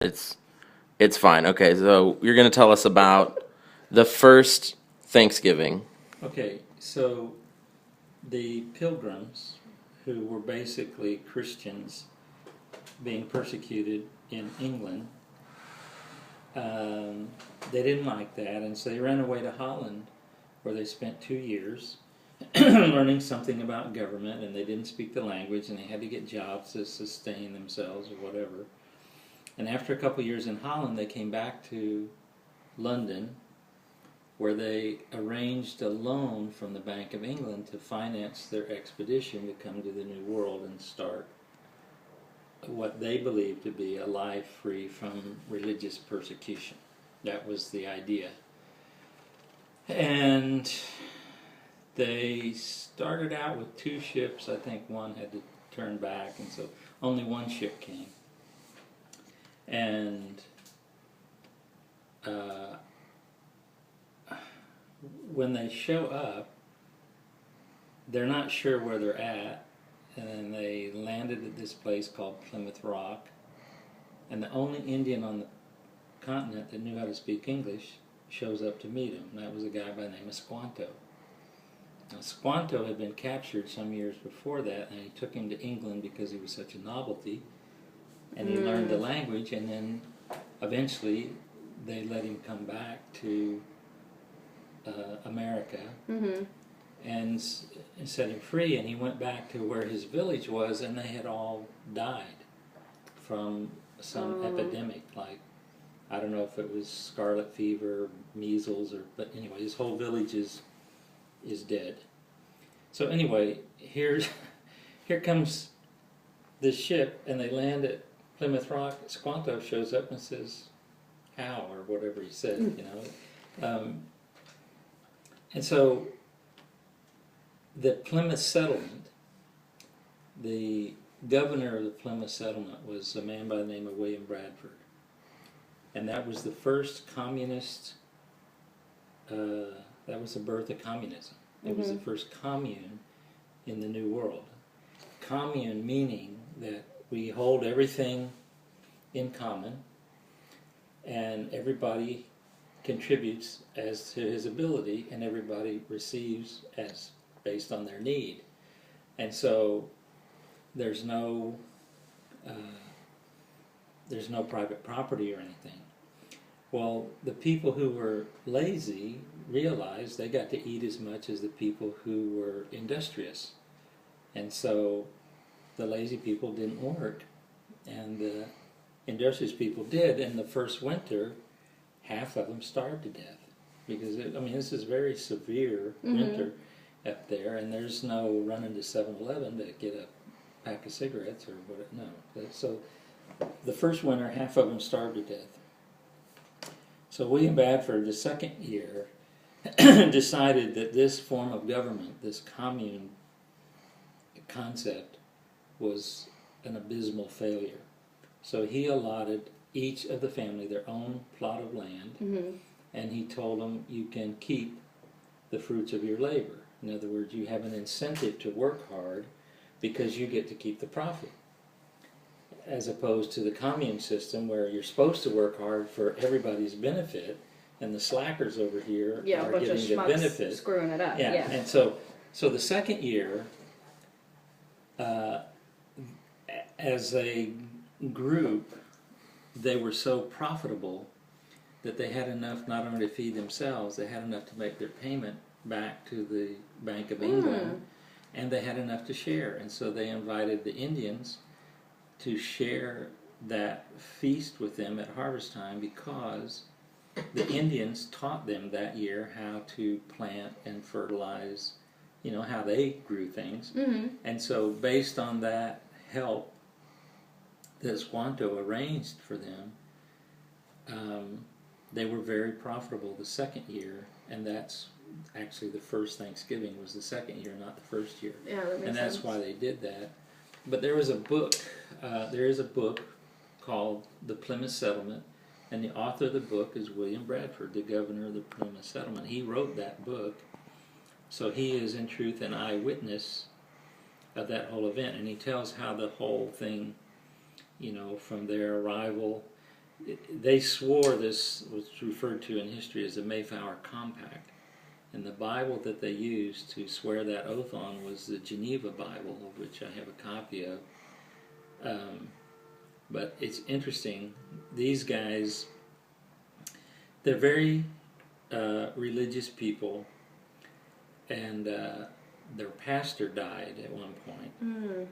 It's it's fine. Okay, so you're going to tell us about the first Thanksgiving. Okay, so the Pilgrims, who were basically Christians being persecuted in England, they didn't like that, and so they ran away to Holland, where they spent 2 years learning something about government, and they didn't speak the language, and they had to get jobs to sustain themselves or whatever. And after a couple years in Holland, they came back to London, where they arranged a loan from the Bank of England to finance their expedition to come to the New World and start what they believed to be a life free from religious persecution. That was the idea. And they started out with 2 ships. I think one had to turn back, and so only 1 ship came. And when they show up, they're not sure where they're at, and then they landed at this place called Plymouth Rock, and the only Indian on the continent that knew how to speak English shows up to meet him, and that was a guy by the name of Squanto. Now, Squanto had been captured some years before that, and he took him to England because he was such a novelty, and he learned the language, and then eventually they let him come back to America and set him free, and he went back to where his village was, and they had all died from some epidemic, like, I don't know if it was scarlet fever, measles, but anyway, his whole village is dead. So anyway, here comes this ship, and they land at Plymouth Rock. Squanto shows up and says, "How?" or whatever he said, you know. And so the Plymouth Settlement, the governor of the Plymouth Settlement was a man by the name of William Bradford. And that was the first communist, that was the birth of communism. It was the first commune in the New World. Commune meaning that we hold everything in common, and everybody contributes as to his ability, and everybody receives as based on their need. And so there's no private property or anything. Well, the people who were lazy realized they got to eat as much as the people who were industrious. And so the lazy people didn't work, and the industrious people did. And the first winter, half of them starved to death, because this is very severe winter up there, and there's no running to 7-Eleven to get a pack of cigarettes or what. No, so the first winter, half of them starved to death. So William Bradford, the second year, decided that this form of government, this commune concept, was an abysmal failure. So he allotted each of the family their own plot of land, and he told them, you can keep the fruits of your labor. In other words, you have an incentive to work hard because you get to keep the profit, as opposed to the commune system where you're supposed to work hard for everybody's benefit, and the slackers over here are getting the benefit. Screwing it up. Yeah. And so the second year, as a group, they were so profitable that they had enough not only to feed themselves, they had enough to make their payment back to the Bank of England, and they had enough to share. And so they invited the Indians to share that feast with them at harvest time, because the Indians taught them that year how to plant and fertilize, how they grew things. And so based on that help that Squanto arranged for them, they were very profitable the second year, and that's actually the first Thanksgiving was the second year, not the first year. Yeah, that makes and that's sense. why they did that. But there is a book called The Plymouth Settlement, and the author of the book is William Bradford, the governor of the Plymouth Settlement. He wrote that book, so he is in truth an eyewitness of that whole event, and he tells how the whole thing, from their arrival they swore this was referred to in history as the Mayflower Compact. And the Bible that they used to swear that oath on was the Geneva Bible, of which I have a copy of. But it's interesting. These guys, they're very religious people, and their pastor died at one point. Mm.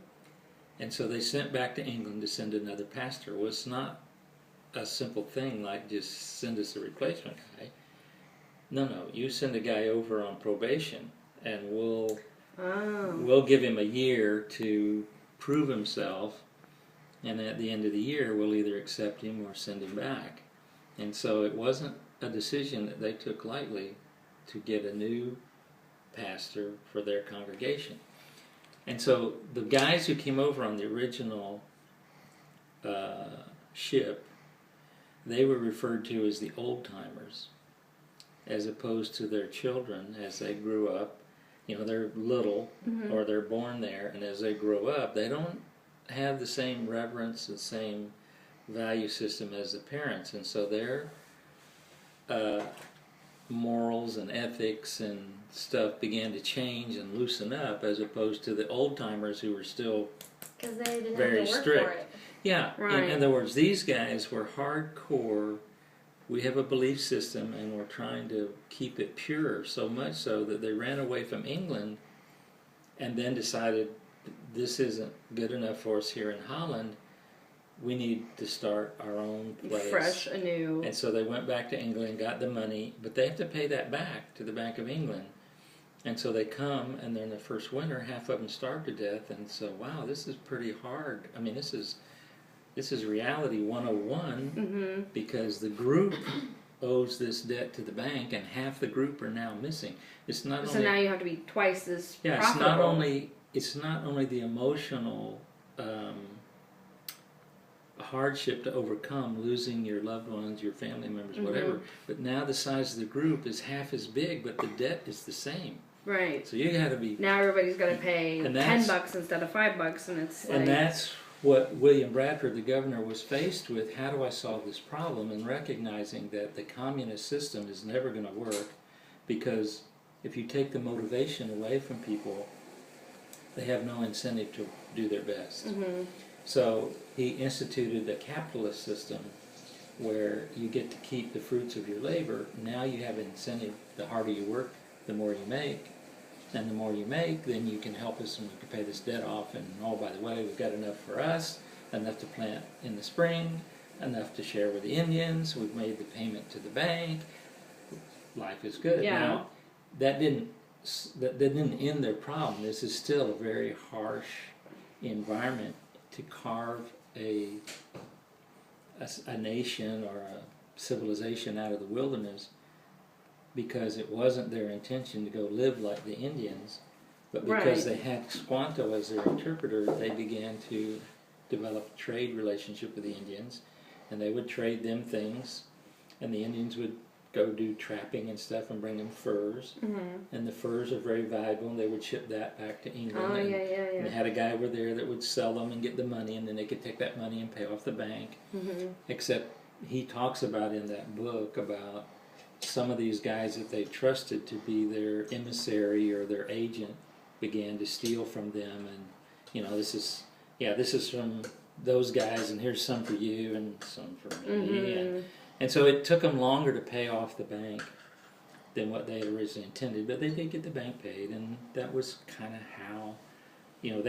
And so they sent back to England to send another pastor. Well, it's not a simple thing like just send us a replacement guy. No, you send a guy over on probation, and we'll give him a year to prove himself, and at the end of the year we'll either accept him or send him back. And so it wasn't a decision that they took lightly to get a new pastor for their congregation. And so the guys who came over on the original ship, they were referred to as the old-timers, as opposed to their children as they grew up. You know, they're little, or they're born there, and as they grow up, they don't have the same reverence, the same value system as the parents, and so their morals and ethics and stuff began to change and loosen up, as opposed to the old-timers who were still because they didn't very have to work strict. for it. Yeah, Right. in other words, these guys were hardcore. We have a belief system, and we're trying to keep it pure, so much so that they ran away from England and then decided this isn't good enough for us here in Holland. We need to start our own place. Fresh, anew. And so they went back to England, got the money, but they have to pay that back to the Bank of England. And so they come, and then the first winter, half of them starved to death. And so, wow, this is pretty hard. I mean, this is reality 101, because the group owes this debt to the bank, and half the group are now missing. It's not So only, now you have to be twice as yeah, profitable. it's not only the emotional hardship to overcome, losing your loved ones, your family members, whatever, but now the size of the group is half as big, but the debt is the same. Right. So you got to be. Now everybody's got to pay And $10 instead of $5, and it's like. And that's what William Bradford, the governor, was faced with. How do I solve this problem? And recognizing that the communist system is never going to work, because if you take the motivation away from people, they have no incentive to do their best. So he instituted a capitalist system where you get to keep the fruits of your labor. Now you have incentive. The harder you work, the more you make. And the more you make, then you can help us and we can pay this debt off. And oh, by the way, we've got enough for us, enough to plant in the spring, enough to share with the Indians. We've made the payment to the bank. Life is good. Yeah. Now, that didn't end their problem. This is still a very harsh environment to carve a nation or a civilization out of the wilderness, because it wasn't their intention to go live like the Indians, but because they had Squanto as their interpreter, they began to develop a trade relationship with the Indians, and they would trade them things, and the Indians would go do trapping and stuff and bring them furs, and the furs are very valuable, and they would ship that back to England. And they had a guy over there that would sell them and get the money, and then they could take that money and pay off the bank. Except he talks about in that book about some of these guys that they trusted to be their emissary or their agent began to steal from them, and you know, this is from those guys, and here's some for you and some for me. And so it took them longer to pay off the bank than what they had originally intended, but they did get the bank paid, and that was kind of how, you know,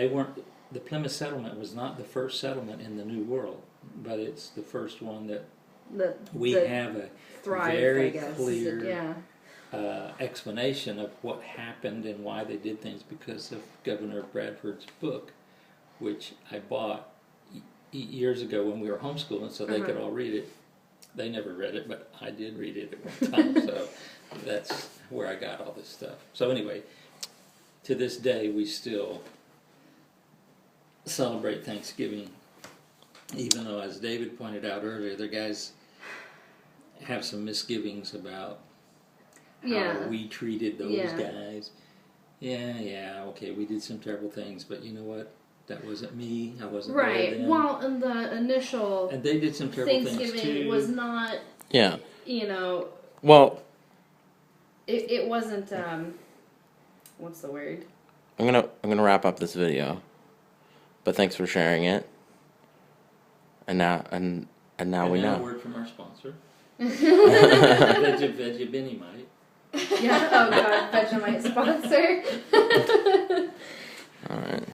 the Plymouth Settlement was not the first settlement in the New World, but it's the first one that we have a very clear explanation of what happened and why they did things, because of Governor Bradford's book, which I bought years ago when we were homeschooling so they could all read it. They never read it, but I did read it at one time, so that's where I got all this stuff. So anyway, to this day we still celebrate Thanksgiving, even though, as David pointed out earlier, the guys have some misgivings about how we treated those guys. Okay, we did some terrible things, but you know what? That wasn't me. I wasn't there right. then. Well, and the initial And they did some terrible things Thanksgiving too. was not, Yeah. you know, Well, it wasn't. What's the word? I'm gonna wrap up this video, but thanks for sharing it. And now we And now a know. word from our sponsor. Vegemite. Yeah. Oh God, Vegemite sponsor. All right.